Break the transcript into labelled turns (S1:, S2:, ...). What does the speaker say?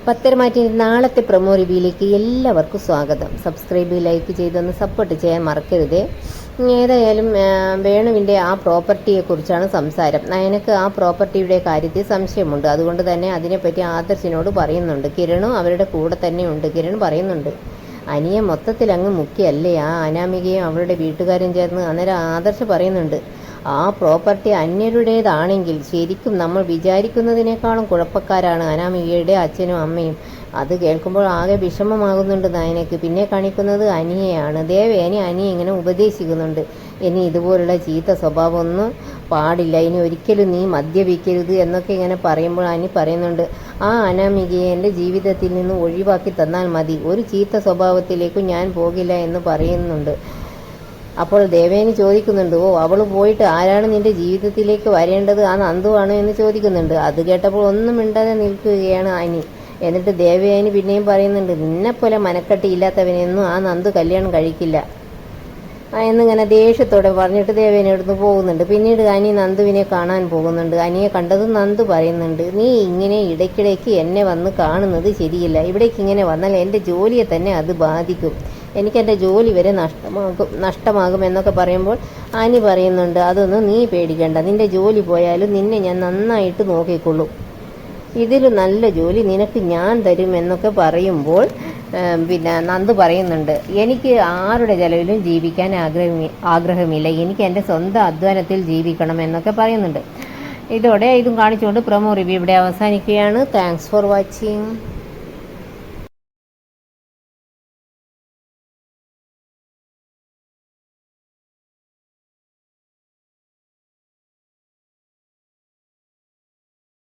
S1: പത്തരമാറ്റിൻ്റെ നാളത്തെ പ്രൊമോ റിവ്യൂയിലേക്ക് എല്ലാവർക്കും സ്വാഗതം. സബ്സ്ക്രൈബ് ലൈക്ക് ചെയ്തൊന്ന് സപ്പോർട്ട് ചെയ്യാൻ മറക്കരുത്. ഏതായാലും വേണുവിൻ്റെ ആ പ്രോപ്പർട്ടിയെക്കുറിച്ചാണ് സംസാരം. നയനക്ക് ആ പ്രോപ്പർട്ടിയുടെ കാര്യത്തിൽ സംശയമുണ്ട്. അതുകൊണ്ട് തന്നെ അതിനെപ്പറ്റി ആദർശിനോട് പറയുന്നുണ്ട്. കിരണും അവരുടെ കൂടെ തന്നെ ഉണ്ട്. കിരൺ പറയുന്നുണ്ട്, അനിയെ മൊത്തത്തിൽ അങ്ങ് മുക്കിയല്ലേ ആ അനാമികയും അവരുടെ വീട്ടുകാരും ചേർന്ന്. അന്നേരം ആദർശ് പറയുന്നുണ്ട്, ആ പ്രോപ്പർട്ടി അന്യരുടേതാണെങ്കിൽ ശരിക്കും നമ്മൾ വിചാരിക്കുന്നതിനേക്കാളും കുഴപ്പക്കാരാണ് അനാമികയുടെ അച്ഛനും അമ്മയും. അത് കേൾക്കുമ്പോൾ ആകെ വിഷമമാകുന്നുണ്ട് നയനയ്ക്ക്. പിന്നെ കാണിക്കുന്നത് അനിയെയാണ്. ദേവേനി അനിയെ ഇങ്ങനെ ഉപദേശിക്കുന്നുണ്ട്, ഇനി ഇതുപോലുള്ള ചീത്ത സ്വഭാവമൊന്നും പാടില്ല, ഇനി ഒരിക്കലും നീ മദ്യപിക്കരുത് എന്നൊക്കെ ഇങ്ങനെ പറയുമ്പോൾ അനി പറയുന്നുണ്ട്, ആ അനാമികയെ എൻ്റെ ജീവിതത്തിൽ നിന്ന് ഒഴിവാക്കി തന്നാൽ മതി, ഒരു ചീത്ത സ്വഭാവത്തിലേക്കും ഞാൻ പോകില്ല എന്ന് പറയുന്നുണ്ട്. അപ്പോൾ ദേവേനി ചോദിക്കുന്നുണ്ട്, ഓ അവൾ പോയിട്ട് ആരാണ് നിന്റെ ജീവിതത്തിലേക്ക് വരേണ്ടത്, ആ നന്ദുവാണോ എന്ന് ചോദിക്കുന്നുണ്ട്. അത് കേട്ടപ്പോൾ ഒന്നും മിണ്ടാതെ നിൽക്കുകയാണ് അനി. എന്നിട്ട് ദേവേനി പിന്നെയും പറയുന്നുണ്ട്, നിന്നെപ്പോലെ മനക്കെട്ടിയില്ലാത്തവനെയൊന്നും ആ നന്ദു കല്യാണം കഴിക്കില്ല എന്നിങ്ങനെ ദേഷ്യത്തോടെ പറഞ്ഞിട്ട് ദേവേനി എടുത്ത് പോകുന്നുണ്ട്. പിന്നീട് അനി നന്ദുവിനെ കാണാൻ പോകുന്നുണ്ട്. അനിയെ കണ്ടതും നന്ദു പറയുന്നുണ്ട്, നീ ഇങ്ങനെ ഇടയ്ക്കിടയ്ക്ക് എന്നെ വന്ന് കാണുന്നത് ശരിയില്ല. ഇവിടേക്ക് ഇങ്ങനെ വന്നാൽ എൻ്റെ ജോലിയെ തന്നെ അത് ബാധിക്കും, എനിക്കെൻ്റെ ജോലി വരെ നഷ്ടമാകും എന്നൊക്കെ പറയുമ്പോൾ അനി പറയുന്നുണ്ട്, അതൊന്നും നീ പേടിക്കണ്ട, നിൻ്റെ ജോലി പോയാലും നിന്നെ ഞാൻ നന്നായിട്ട് നോക്കിക്കൊള്ളും, ഇതിലും നല്ല ജോലി നിനക്ക് ഞാൻ തരും എന്നൊക്കെ പറയുമ്പോൾ പിന്നെ നന്ദു പറയുന്നുണ്ട്, എനിക്ക് ആരുടെ ചെലവിലും ജീവിക്കാൻ ആഗ്രഹമില്ല, എനിക്ക് എൻ്റെ സ്വന്തം അധ്വാനത്തിൽ ജീവിക്കണം എന്നൊക്കെ പറയുന്നുണ്ട്. ഇതോടെ ഇതും കാണിച്ചുകൊണ്ട് പ്രൊമോ റിവ്യൂ ഇവിടെ അവസാനിക്കുകയാണ്. Thanks for watching.